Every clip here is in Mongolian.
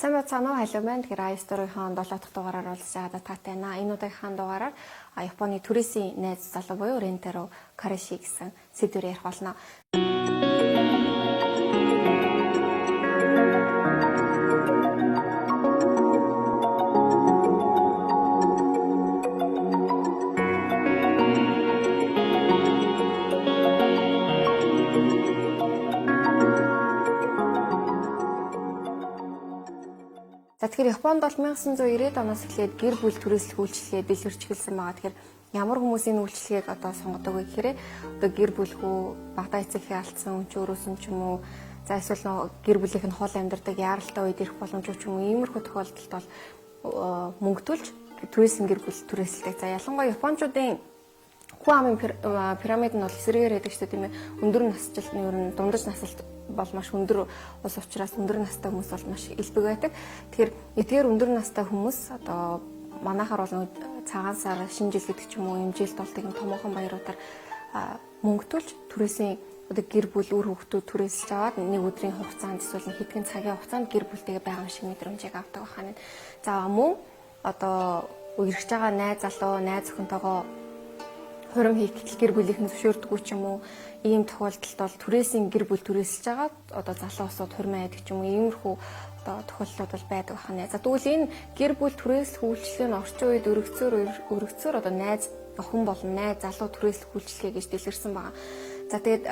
Сайн бацгаана уу, халуун байна. Тэгэхээр iStory-ийн 7 дахь дугаараар уулзж байгаа таатай байна. Энэ удаагийнхаа дугаараар Японы түрээсийн найз залуу буюу Рентаро Караши гэсэн сэдвээр ярих болно. За тэгэхээр Японд бол 1990-ад оноос эхлээд гэр бүл түрээслэх үйлчилгээ дэлгэрч эхэлсэн байгаа. Тэгэхээр ямар хүмүүсийн үйлчилгээг одоо сонгодог вэ гэхээр одоо гэр бүл хүү багтаа эцэгхээ алдсан хүн ч өөрөөсөн ч юм уу за эсвэл гэр бүлийнх нь хол амьдардаг яаралтай үед ирэх боломжтой ч юм уу иймэрхүү тохиолдолд бол мөнгөтүүлж түрээсэн гэр бүл түрээсэлдэг. За ялангуяа японочдын хүн амын пирамид нь бол эсрэгээр байдаг шүү дээ тийм ээ. Өндөр насжилт нь ер нь дундаж насалт бол маш өндөр ус учраас өндөр настай хүмүүс бол маш элбэг байдаг. Тэгэхээр эдгээр өндөр настай хүмүүс одоо манайхаар бол цагаан сар шинэ жил гэдэг ч юм уу имжээлт болдог юм томоохон баяруудаар мөнгөтүүлж түрээсийн одоо гэр бүл үр хүүхдүүд түрээсэлж аваад нэг өдрийн хугацаанд эсвэл хэдхэн цагийн хугацаанд гэр бүлтэйгээ байгаа шиг мэдрэмжийг авдаг байна. За мөн одоо үргэж байгаа найз залуу найз охинтойгоо хурим хийх гэтэл гэр бүлийнхэн зөвшөөрдөггүй ч юм уу ийм тохиолдолд бол түрээсийн гэр бүл түрээсэлж байгаа одоо залуу усууд хурмаа байдаг ч юм уу иймэрхүү одоо тохиолдлууд бол байдаг байна. За тэгвэл энэ гэр бүл түрээслэх үйлчилгээ нь орчин үед өргөцөөр одоо найз охин болон найз залуу түрээслэх үйлчилгээ гэж дэлгэрсэн байна. За тэгээд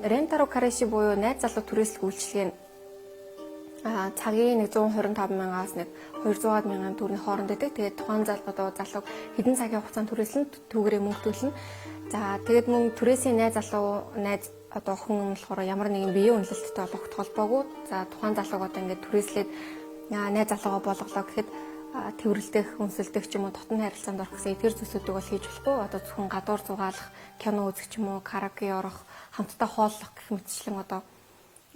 Рентаро Караши буюу найз залуу түрээслэх үйлчилгээ нь цагийн 125,000-аас 200,000 төгрөгийн хооронд байдаг. Тэгээд тухайн залууг хэдэн цагийн хугацаанд түрээслэн түүгээрээ мөнгөтүүлнэ. За тэгээд мөн түрээсийн найз залуу найз одоо охин болохоор ямар нэгэн биеийн үнэлэлттэй болох холбоогүй. За тухайн залууг одоо ингээд түрээслээд найз залуугаа болголоо гэхэд тэрвэрлдэх, үнсэлдэх ч юм уу дотн харилцаанд орох гэсэн эдгээр зүйлсүүдийг бол хийж болохгүй. Одоо зөвхөн гадуур зугаалах, кино үзэх ч юм уу, караоке орох, хамтдаа хооллох гэх мэтчлэн одоо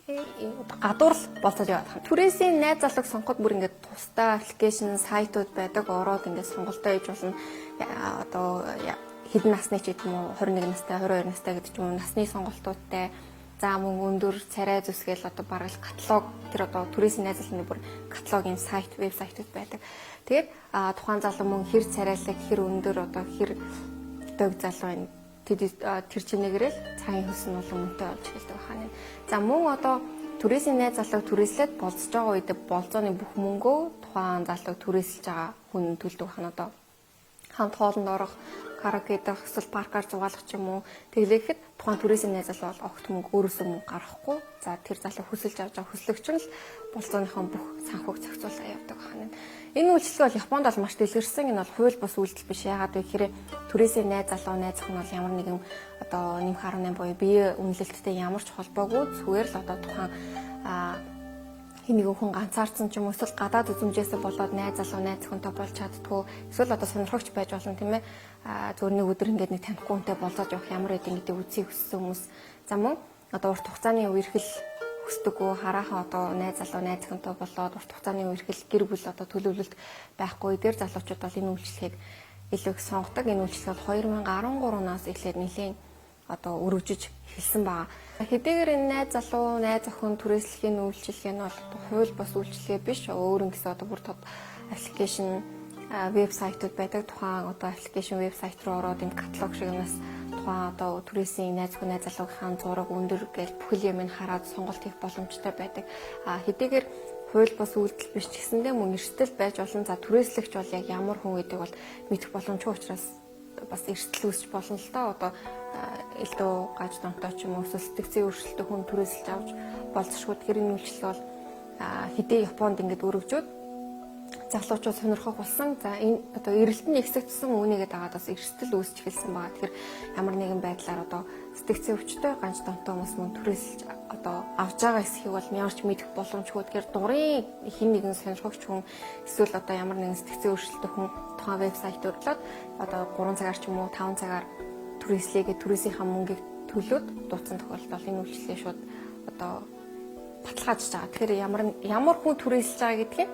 гадуур л болцоод яваад байна. Түрээсийн найз залууг сонгоход бүр ингээд тусдаа аппликейшн сайтууд байдаг. Ороод ингээд сонголтоо хийж болно. Одоо хэдэн насны ч гэдэг юм уу 21 настай, 22 настай гэдэг ч юм уу насны сонголтуудтай. За мөн өндөр царай зүсгээл одоо бараг л каталог тэр одоо түрээсийн найз залууны бүр каталогийн сайт, вебсайтууд байдаг. Тэгээд тухайн залуу мөн хэр царайлаг, хэр өндөр одоо хэр дөг залуу тэр чинээгээрэл цагийн хөлс нь бол өмнөтэй болж эхэлдэг байна. За мөн одоо түрээсийн найз залууг түрээслээд болцож байгаа үед болцооны бүх мөнгөө тухайн залууг түрээсэлж байгаа хүн төлдөг байна. Одоо хамт хоолнд орох, караоке дах, эсвэл паркаар зугаалах ч юм уу тэглэхэд тухайн түрээсийн найз залуу бол огт мөнгө өөрөөсөө мөнгө гаргахгүй. За тэр залуу хүсэлж авч байгаа хүслэгч нь л болцооныхон бүх санхүүг зохицуулаад явдаг байна. Энэ үйлчлэл бол Японд бол маш дэлгэрсэн. Энэ бол хууль бус үйлдэл биш. Яагаад вэ гэхээр түрээсийн найз залуу найз охин бол ямар нэгэн одоо нэмэх 18 буюу бие үнэлэлттэй ямар ч холбоогүй зүгээр л одоо тухайн хин нэгэн хүн ганцаардсан ч юм уу эсвэл гадаад үзмжээсээ болоод найз залуу найз охинтой болж чаддгүй эсвэл одоо сонирхогч байж болно тийм ээ зөвхөн нэг өдөр ингээд нэг танихгүй хүнтэй болоод явах ямар гэдэг ингээд үзье хүссэн хүмүүс за мөн одоо урт хугацааны үерхэл хүсдэггүй хараахан одоо найз залуу найз охинтой болоод урт хугацааны үерхэл гэр бүл одоо төлөвлөлт байхгүй дээр залуучууд бол энэ үйлчлэгийг илүү их сонгодог. Энэ үйлчлэл 2013 оноос эхлээд нэлийн одоо өргөжж эхэлсэн байна. Хэдийгээр энэ найз залуу найз охин түрээслэхийн үйлчлэг нь бол хууль бус үйлчлэгээ биш. Өөр ингэсэн одоо бүр тод аппликейшн вебсайтууд байдаг. Тухайн одоо аппликейшн вебсайт руу ороод энэ каталог шиг юмнаас тухайн одоо түрээсийн найз охин найз залуугийн зураг өндөр гэж бүхэл юм хараад сонголт хийх боломжтой байдаг. Хэдийгээр хууль бус үйлдэл биш ч гэсэндээ мөн эрсдэл байж олон. За түрээслэгч бол яг ямар хүн гэдэг бол мэдэх боломжгүй учраас бас эрсдэл үүсч болно л доо. Одоо элдв гаж донтой ч юм уу сэтгцийн өөрчлөлтөд хүн түрээсэлж авч болцшгүй. Тэгэхээр энэ үйлчлэл бол хэдий Японд ингээд өргөжөөд залуучууд сонирхох болсон. За энэ одоо эрэлтний ихсэгдсэн үүнийгээ дагаад бас эрсдэл үүсч эхэлсэн байгаа. Тэгэхээр ямар нэгэн байдлаар одоо сэтгцийн өвчтөй ганц донтой хүмүүс мөн түрээсэлж одоо авч байгаа эсхийг бол ямарч мэдэх боломжгүй. Тэгэхээр дугрын хин нэгэн сонирхогч хүн эсвэл одоо ямар нэгэн сэтгцийн өөрчлөлтөд хүн тухайн вебсайт өрлөөд одоо 3 цагаар ч юм уу 5 цагаар түрээслэгээ түрээсийнхаа мөнгийг төлөөд дууцсан тохиолдолд энэ үйлчлэгээ шууд одоо баталгаажж байгаа. Тэгэхээр ямар хүн түрээсэлж байгаа гэдгийг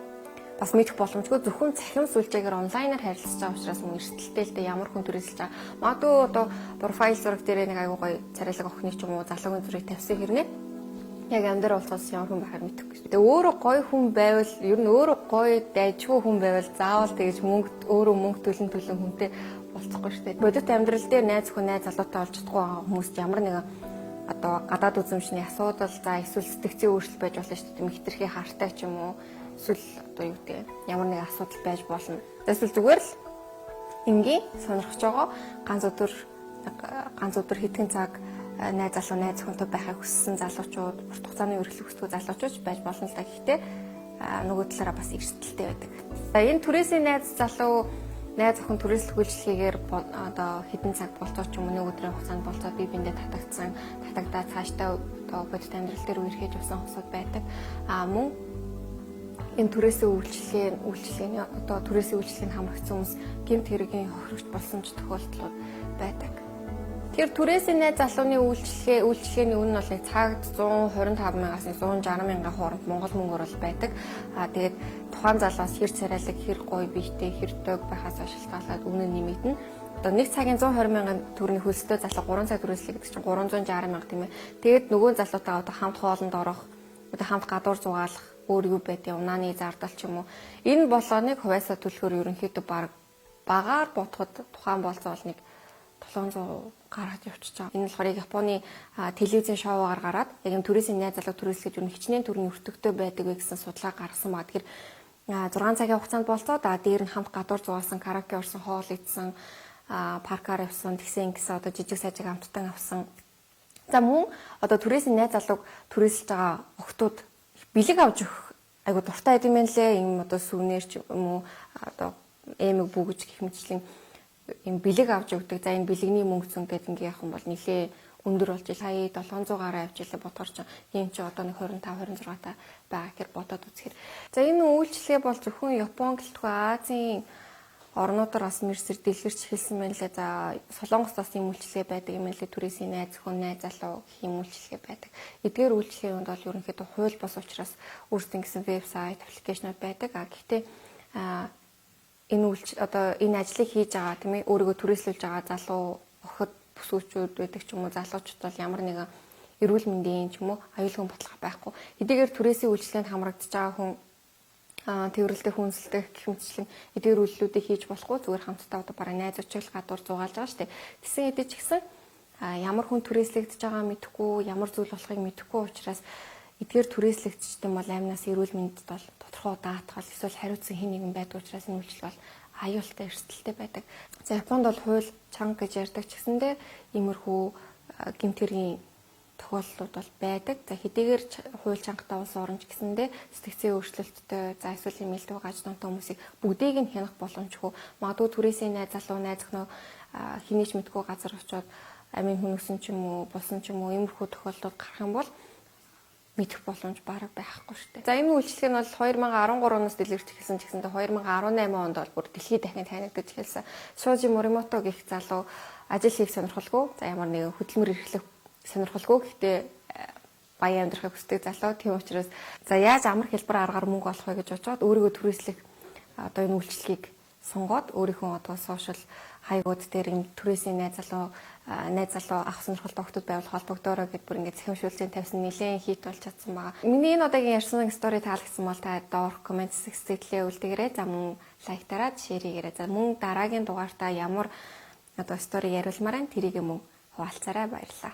бас мэдэх боломжгүй. Зөвхөн цахим сүлжээгээр онлайнаар харилцаж байгаа учраас мөн эрсдэлтэй л дээ ямар хүн түрээсэлж байгаа. Магадгүй одоо профайл зураг дээр нэг аягүй гоё царайлаг охины ч юм уу залуугийн зургийг тавьсан хэрнээ яг амьдрал уулзсан ямар хүн байхаар мэдэхгүй. Тэгээ өөрөө гоё хүн байвал ер нь өөрөө гоё дайжгүй хүн байвал заавал тэгэж өөрөө мөнгө төлөн хүнтэй болцохгүй шүү дээ. Бодит амьдрал дээр найз хүн найз залуутай олж чадахгүй байгаа хүмүүст ямар нэгэн одоо гадаад үзэмжний асуудал за эсвэл сэтгцийн өөрчлөлт байж болно шүү дээ. Хитрхи хартай ч юм уу эсвэл одоо юу гэдэг ямар нэгэн асуудал байж болно. Эсвэл зүгээр л энгийн сонирхож байгаа ганц өдөр хэдхэн цаг найз залуу найз хүнтэй байхыг хүссэн залуучууд, урт хугацааны үргэлжлэх хүсдэг залуучууд байж болно л да. Гэхдээ нөгөө талаараа бас эрсдэлтэй байдаг. За энэ түрээсийн найз залуу найз охин түрээслэх үйлчлэгээр одоо хэдэн цаг болцоо ч юм уу нэг өдрийн хугацаанд болцоо бие биендээ татагдаад цаашдаа одоо бодит амьдрал дээр үерхэж явсан хүмүүсд байдаг. Мөн энэ түрээсийн үйлчлэгийн одоо түрээсийн үйлчлэгийг хамрагдсан хүмүүс гэмт хэргийн хохирогч болсон ч тохиолдлууд байдаг. Тэр түрээсийн найз залууны үйлчлэгээний үнэ нь бол нэг цагт 125,000-аас 160,000 хооронд монгол мөнгөөр бол байдаг. Тэгээд тухайн залуус хэр царайлаг, хэр гоё биетэй, хэр дог байхаас шалтгаалаад үнэ нэмэгдэнэ. Одоо нэг цагийн 120,000 төгрөгийн хөлстэй залуу 3 цаг түрээслэх гэдэг чинь 360,000 тийм ээ. Тэгээд нөгөө залуутайгаа одоо хамт хоолнд орох, одоо хамт гадуур зугаалах, өөр юу байдیں۔ Унааны зардал ч юм уу. Энэ болгоныг хуваасаа төлөхөөр ерөнхийдөө багаар бодоход тухайн болцоо бол нэг 700 гараад явчихж байгаа. Энэ болохоор Японы телевизийн шоугаар гараад яг энэ түрээсийн найз залуу түрээслэж юу хичнээн төрний өртөгтэй байдаг вэ гэсэн судалгаа гаргасан ба тэгэхээр 6 цагийн хугацаанд болцоо дээр нь хамт гадуур зугаасан, караоке орсон, хоол идсэн, паркаар явсан, тэгсэн ингэсэн одоо жижиг сажиг амттан авсан. За мөн одоо түрээсийн найз залууг түрээсэлж байгаа охтууд бэлэг авч өгөх айгу дуртай байд юм байна лээ. Ийм одоо сүвнэр ч юм уу одоо эмэг бүгэж гэх мэтчлэн юм бэлэг авч өгдөг. За энэ бэлэгний мөнгө зэн гэдэг ингээ явах юм бол нэлээ өндөр болж ил хаяа 700 гараа авч илээ бодгор ч юм чи одоо нэг 25 26 та байгаа гэхээр бодоод үзэхээр. За энэ үйлчлэгээ бол зөвхөн Япон гэлтгүй Азийн орнуудаар бас мэрсэр дэлгэрч эхэлсэн байна лээ. За Солонгост бас ийм үйлчлэгээ байдаг юм лээ. Түрээсийн найз хүн найз залуу гэх юм үйлчлэгээ байдаг. Эдгээр үйлчлэгээнд бол ерөнхийдөө хууль бос учраас өөрсдөө гэсэн вебсайт, аппликейшнуд байдаг. Гэхдээ энэ ажлыг хийж байгаа тийм ээ өөрийгөө түрээслүүлж байгаа залуу охид бүсгүүчүүд байдаг ч юм уу залуучууд бол ямар нэгэн эрүүл мэндийн ч юм уу аюулгүй бодлого байхгүй. Эдгээр түрээсийн үйлчлэгэнд хамрагдаж байгаа хүн тэрвэрлдэх хүнсэлдэх гэх мэтчлэн эдгээр үйлдэлүүдийг хийж болохгүй зүгээр хамтдаа одоо бараг найз очил гадуур зугаалж байгаа шүү дээ. Тэсэн эдэж гисэн ямар хүн түрээслэгдэж байгаа мэдэхгүй, ямар зүйл болохыг мэдэхгүй учраас эдгээр түрээслэгдчихдээ бол амнаас эрүүл мэндэд бол тодорхой даатгал эсвэл хариуцсан хэн нэгэн байдаг учраас энэ үйлчлэл бол аюултай эрсдэлтэй байдаг. За Японд бол хууль чанга гэж ярьдаг ч гэсэндээ иймэрхүү гэмт хэргийн тохиолдлууд бол байдаг. За хэдийгээр хууль чангатаа улс орно ч гэсэндээ сэтгцийн өөрчлөлттэй за эсвэл эмээлтэй гаж донтой хүмүүсийг бүгдийг нь хянах боломжгүй. Магадгүй түрээсийн найз залуу найз охиноо хинээч мэдгүй газар очиод амийн хүнөсөн ч юм уу, болсон ч юм уу иймэрхүү тохиолдлууд гарах юм бол мэдэх боломж бараг байхгүй шүү дээ. За энэ үйлчлэг нь бол 2013 оноос дэлгэрч эхэлсэн ч гэсэндээ 2018 онд бол бүр дэлхийд дахин танигдаж эхэлсэн. Шужи Моримото гэх залуу ажил хийх сонирхолгүй, за ямар нэгэн хөдөлмөр эрхлэх сонирхолгүй гэхдээ баян амьдрахыг хүсдэг залуу. Тийм учраас за яаж амар хэлбэр аргаар мөнгө олох вэ гэж бодоод өөрийгөө түрээслэх одоо энэ үйлчлэгийг сонгоод өөрийнхөө одоо сошиал хаягууд дээр энэ түрээсийн найз залуу авах сонирхолтой хүмүүс байвал холбогдоорой гэд бүр ингээд захимшуултын тавьсан нэлээд хит болж чадсан байгаа. Миний энэ удаагийн ярьсан стори таалагдсан бол та доор комент сэглэлээ үлдээгээрэй. За мөн лайктараад шеэрийгээрэй. За мөн дараагийн дугаартаа ямар одоо стори яриулмаар энэ тэрийг мөн хуваалцаарай баярлалаа.